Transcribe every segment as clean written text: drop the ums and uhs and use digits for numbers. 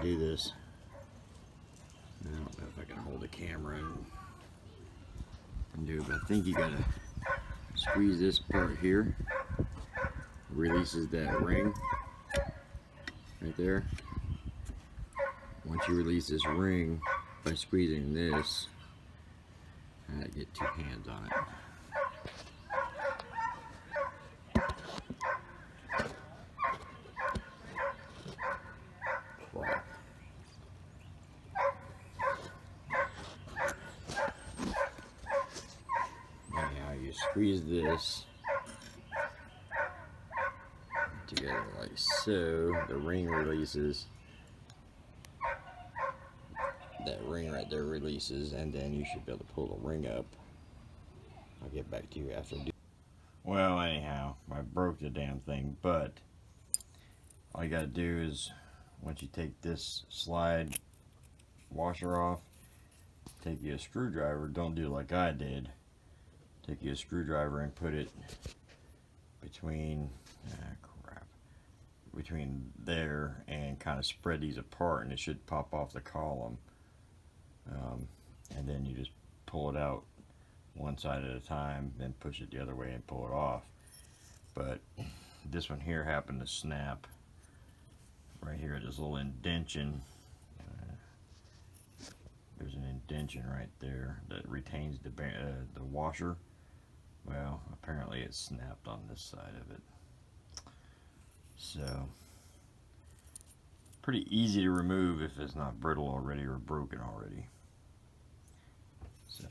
to do this. I don't know if I can hold the camera and do it, but I think you gotta squeeze this part here. Releases that ring right there. Once you release this ring by squeezing this, I get two hands on it. Wow. Anyhow, you squeeze this together like so, the ring releases. That ring right there releases, and then you should be able to pull the ring up. I'll get back to you after. Well, anyhow, I broke the damn thing, but all you gotta do is, once you take this slide washer off, take you a screwdriver. Don't do like I did. Take you a screwdriver and put it between between there, and kind of spread these apart, and it should pop off the column. And then you just pull it out one side at a time, then push it the other way and pull it off. But this one here happened to snap right here at this little indention. There's an indention right there that retains the washer. Well, apparently it snapped on this side of it. So, pretty easy to remove if it's not brittle already or broken already. So,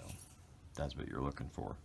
that's what you're looking for.